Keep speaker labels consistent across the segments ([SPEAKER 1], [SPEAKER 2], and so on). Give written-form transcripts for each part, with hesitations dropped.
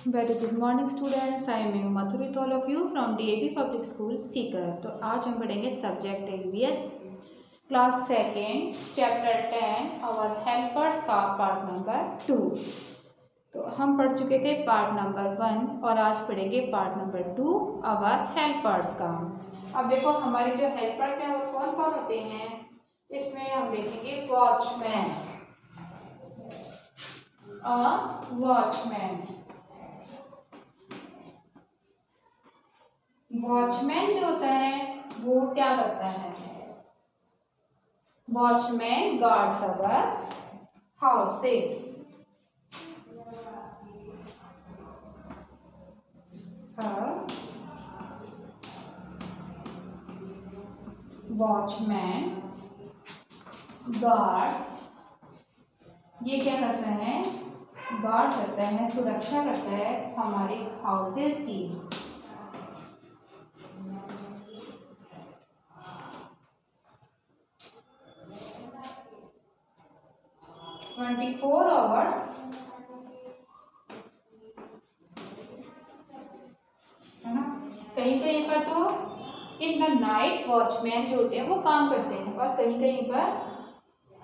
[SPEAKER 1] Very good morning students, I am Mathur with all of you from DAV public school Sikar. तो आज हम पढ़ेंगे subject EVS class second chapter 10 और helpers का part number 2। तो हम पढ़ चुके थे पार्ट नंबर 1 और आज पढ़ेंगे पार्ट नंबर 2 और हेल्पर्स का। अब देखो हमारे जो हेल्पर्स हैं वो कौन कौन होते हैं। इसमें हम देखेंगे वॉचमैन। वॉचमैन जो होता है वो क्या करता है। वॉचमैन गार्ड्स अवर हाउसेस। वॉचमैन गार्ड्स ये क्या करता है, गार्ड करता है, सुरक्षा करता है हमारे हाउसेस की। ट्वेंटी 24 आवर्स है ना। कहीं कहीं पर तो इन द नाइट वॉचमैन जो होते हैं वो काम करते हैं और कहीं कहीं पर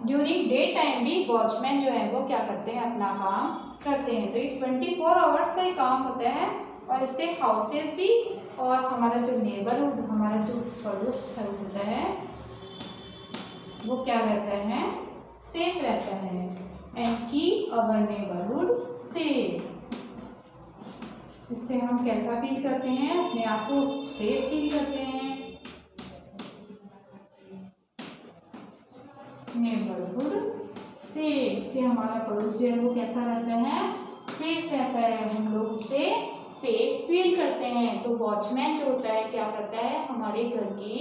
[SPEAKER 1] ड्यूरिंग डे टाइम भी वॉचमैन जो है वो क्या करते हैं, अपना काम करते हैं। तो ये 24 आवर्स का ही काम होता है और इससे हाउसेस भी और हमारा जो नेबरहुड, हमारा जो पड़ोस होता है वो क्या रहता है, सेफ रहता है। And keep our neighbourhood safe. इससे हम कैसा फील करते हैं, अपने आप को सेफ फील करते हैं। नेबरहुड सेफ, इससे हमारा पड़ोस जो है वो कैसा रहता है, सेफ रहता है। हम लोग उससे सेफ फील करते हैं। तो वॉचमैन जो होता है क्या करता है, हमारे घर की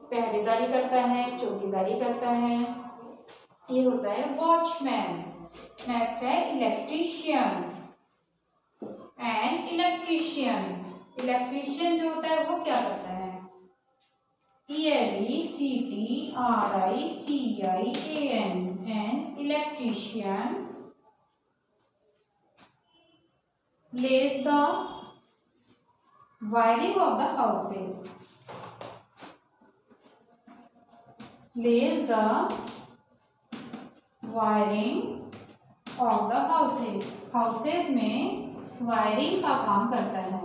[SPEAKER 1] पहरेदारी करता है, चौकीदारी करता है। ये होता है वॉचमैन। नेक्स्ट है इलेक्ट्रीशियन। एंड इलेक्ट्रीशियन जो होता है वो क्या करता है, ELECTRICIAN। And electrician lays the wiring of the houses. Lays the wiring of the houses. Houses में वायरिंग का काम करता है।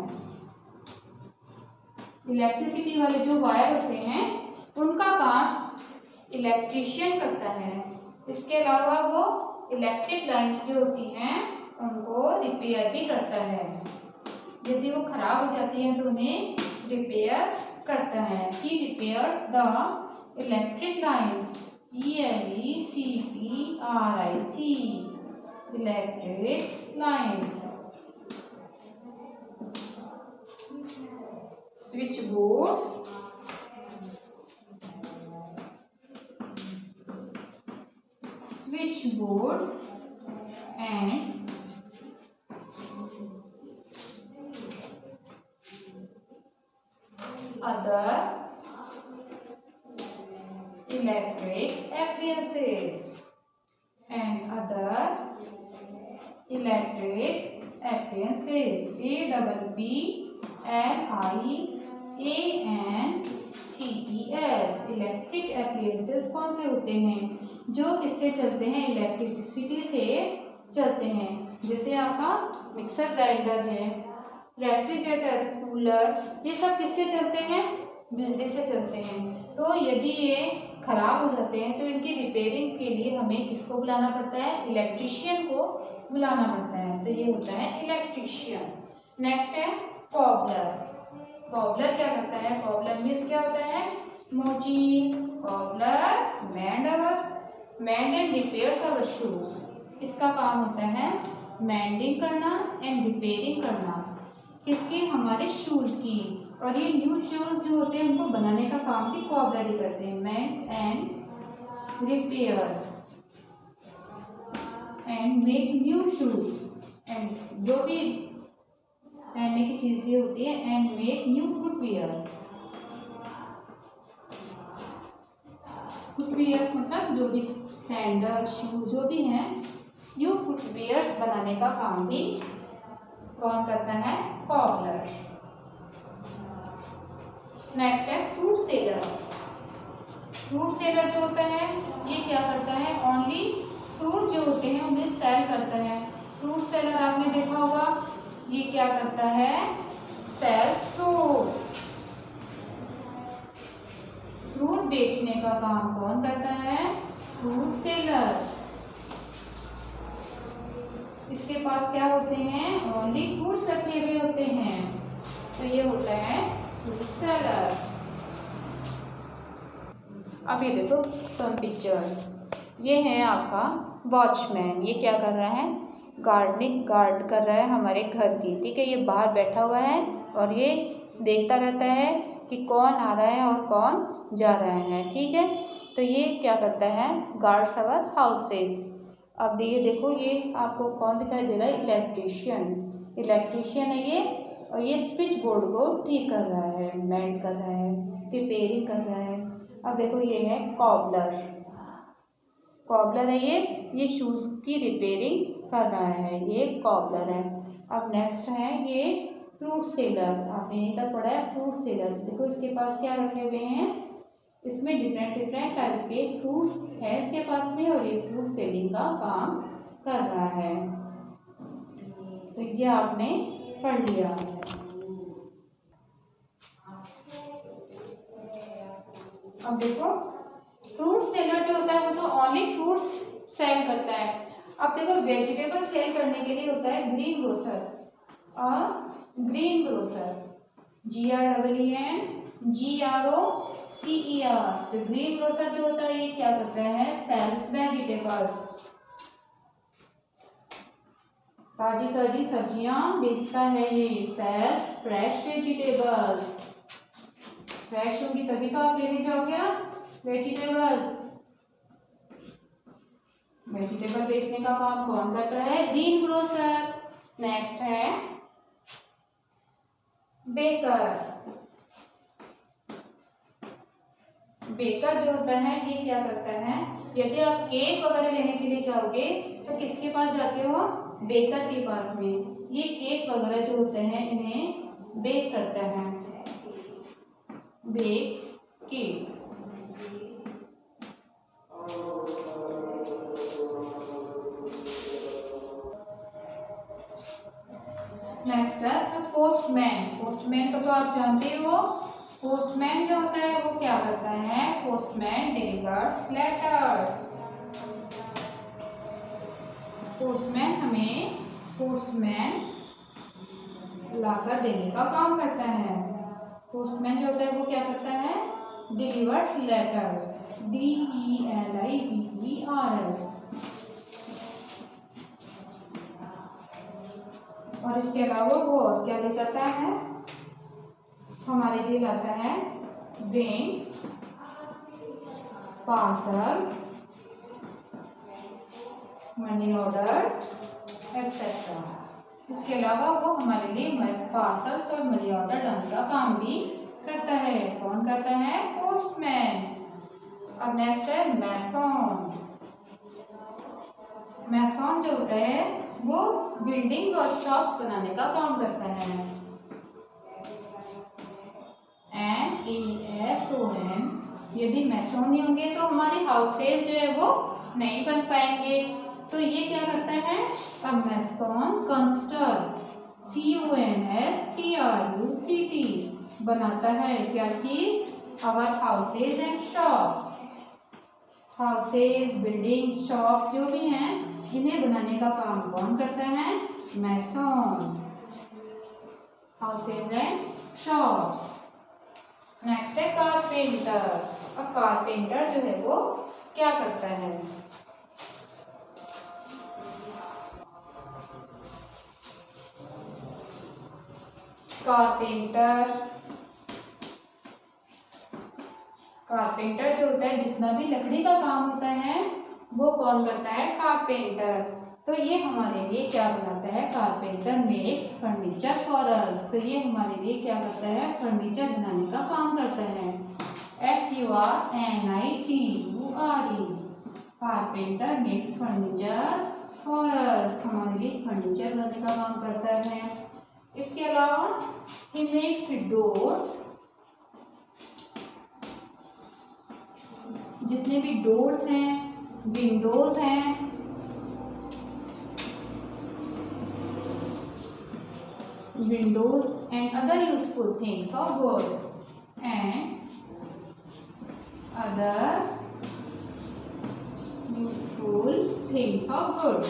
[SPEAKER 1] इलेक्ट्रिसिटी वाले जो वायर होते हैं उनका काम इलेक्ट्रीशियन करता है। इसके अलावा वो इलेक्ट्रिक लाइन्स जो होती हैं उनको रिपेयर भी करता है। यदि वो खराब हो जाती हैं तो उन्हें रिपेयर करता है। He repairs the electric lines. ELECTRIC electric lines. Switch boards and other electric appliances. APPLIANCES। Electric appliances कौन से होते हैं, जो किससे चलते हैं, इलेक्ट्रिसिटी से चलते हैं। जैसे आपका मिक्सर ग्राइंडर है, रेफ्रिजरेटर, कूलर, ये सब किससे चलते हैं, बिजली से चलते हैं। तो यदि ये खराब हो जाते हैं तो इनकी रिपेयरिंग के लिए हमें किसको बुलाना पड़ता है, इलेक्ट्रीशियन को बुलाना पड़ता है। तो ये होता है इलेक्ट्रीशियन। नेक्स्ट है कॉबलर। कॉबलर क्या करता है, कॉबलर मीन्स क्या होता है, मोची। Cobbler mend and repairs our shoes. इसका काम होता है मेंडिंग करना एंड रिपेयरिंग करना। किसकी, हमारे शूज की। और ये न्यू शूज जो होते हैं उनको बनाने का काम भी कॉबलर ही करते हैं। Mends and repairs and make new shoes. And जो भी पहनने की चीजें होती है, and make new footwear. Footwear मतलब जो भी सैंडल, शूज जो भी हैं, न्यू फुटवियर्स बनाने का काम भी कौन करता है? कॉबलर। नेक्स्ट है फ्रूट सेलर। फ्रूट सेलर जो होता है ये क्या करता है? ओनली फ्रूट जो होते हैं उन्हें सेल करता है। फ्रूट सेलर आपने देखा होगा, ये क्या करता है? Sales fruits. फ्रूट बेचने का काम कौन करता है? Fruit seller. इसके पास क्या होते हैं? ओनली फ्रूट्स रखे हुए होते हैं, तो ये होता है फ्रूट सेलर। अब ये देखो सम पिक्चर्स। ये है आपका वॉचमैन। ये क्या कर रहा है? गार्ड कर रहा है हमारे घर की। ठीक है, ये बाहर बैठा हुआ है और ये देखता रहता है कि कौन आ रहा है और कौन जा रहा है। ठीक है, तो ये क्या करता है? Guards our houses. अब ये देखो, ये आपको कौन दिखाई दे रहा है? इलेक्ट्रीशियन। इलेक्ट्रीशियन है ये, और ये स्विच बोर्ड को ठीक कर रहा है, मेंट कर रहा है, रिपेयरिंग कर रहा है। अब देखो ये है कॉबलर। कॉबलर है ये शूज़ की रिपेयरिंग कर रहा है, ये कॉबलर है। अब नेक्स्ट है ये फ्रूट सेलर। आपने यहीं तक पढ़ा है फ्रूट सेलर। देखो इसके पास क्या रखे हुए हैं? इसमें डिफरेंट टाइप्स के फ्रूट्स है इसके पास में, और ये फ्रूट सेलिंग का काम कर रहा है। तो ये आपने पढ़ लिया है। अब देखो फ्रूट सेलर जो होता है वो तो ओनली फ्रूट्स सेल करता है। अब देखो वेजिटेबल सेल करने के लिए होता है ग्रीन ग्रोसर। और ग्रीन ग्रोसर GREEN GROCER। तो ग्रीन ग्रोसर जो होता है ये क्या करता है? Sells vegetables. ताजी ताजी सब्जियां बेचता है ये। Sales fresh vegetables. फ्रेश होगी तभी तो आप लेने जाओगे ना वेजिटेबल्स। वेजिटेबल बेचने का काम कौन करता है? Green grocer. नेक्स्ट है बेकर। बेकर जो होता है ये क्या करता है? यदि आप केक वगैरह लेने के लिए जाओगे तो किसके पास जाते हो? बेकर के पास में। ये केक वगैरह जो होते हैं इन्हें बेक करता है, बेक्स केक। नेक्स्ट है पोस्टमैन। पोस्टमैन को तो आप जानते हो। पोस्टमैन जो होता है वो क्या करता है? Postman delivers letters. पोस्टमैन लाकर देने का काम करता है। पोस्टमैन जो होता है वो क्या करता है? Delivers letters. DELIVERS। और इसके अलावा वो और क्या ले जाता है? हमारे लिए लाता है brains, parcels, money orders etcetera. इसके अलावा वो हमारे लिए पार्सल्स और मनी ऑर्डर लाने का काम भी करता है। कौन करता है? पोस्टमैन। अब नेक्स्ट है मैसन। मैसन जो होता है वो बिल्डिंग और शॉप्स बनाने का काम करता है। MESON। यदि मैसन नहीं होंगे तो हमारे हाउसेज जो है वो नहीं बन पाएंगे। तो ये क्या करता है? अब मैसन कंस्ट्रक्ट CONSTRUCT बनाता है क्या चीज? Our houses and shops. Houses, building, shops जो भी हैं इन्हें बनाने का काम कौन करता है? Mason. Houses and shops. Next है कारपेंटर। अब कारपेंटर जो है वो क्या करता है? कारपेंटर जो होता है जितना भी लकड़ी का काम होता है वो कौन करता है? कारपेंटर। तो ये हमारे लिए क्या बनाता है? Carpenter makes furniture for us. तो ये हमारे लिए क्या करता है? फर्नीचर बनाने का काम करता है। FURNITURE। Carpenter makes furniture for us. हमारे लिए फर्नीचर बनाने का काम करता है। इसके अलावा ही मेक्स डोर्स, जितने भी डोर्स हैं, विंडोज हैं, windows and other useful things of wood and other useful things of wood.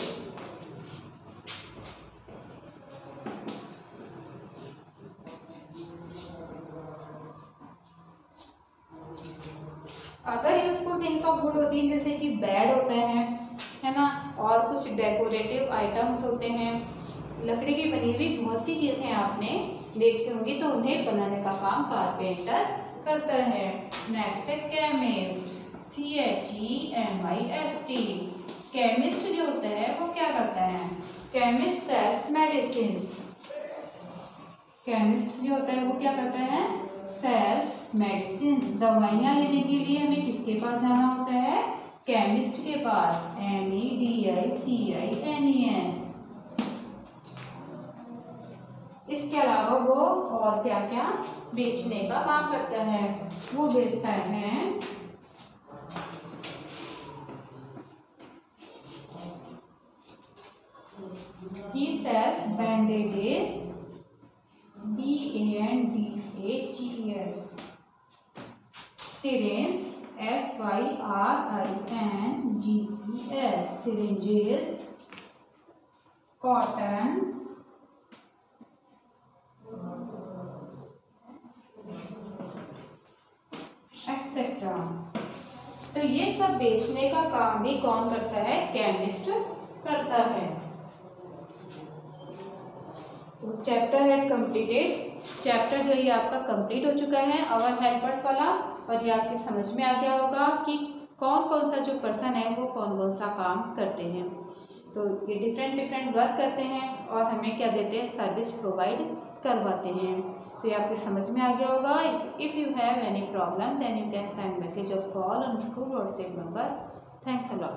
[SPEAKER 1] Other useful things of would होती हैं जैसे कि बेड होते हैं, है ना, और कुछ डेकोरेटिव आइटम्स होते हैं। लकड़ी की बनी हुई बहुत सी चीजें आपने देखी होंगी, तो उन्हें बनाने का काम कारपेंटर करता है। नेक्स्ट है केमिस्ट, CHEMIST। केमिस्ट जो होता है वो क्या करता है? Chemist sales medicine. केमिस्ट जो होता है वो क्या करता है? Sells medicine. दवाइयाँ लेने के लिए हमें किसके पास जाना होता है? केमिस्ट के पास। MEDICINES। इसके अलावा वो और क्या क्या बेचने का काम करता है? वो बेचता है he sells bandages, BANDAGES, syringes, SYRINGES, syringes, cotton, etcetera. तो ये सब बेचने का काम भी कौन करता है? केमिस्ट करता है। तो चैप्टर है कंप्लीटेड। चैप्टर जो ये आपका कंप्लीट हो चुका है आवर हेल्पर्स वाला, और ये आपकी समझ में आ गया होगा कि कौन कौन सा जो पर्सन है वो कौन कौन सा काम करते हैं। तो ये डिफरेंट वर्क करते हैं और हमें क्या देते हैं? सर्विस प्रोवाइड करवाते हैं। तो ये आपके समझ में आ गया होगा। If you have any problem then you can send message or call on school WhatsApp number. Thanks a lot.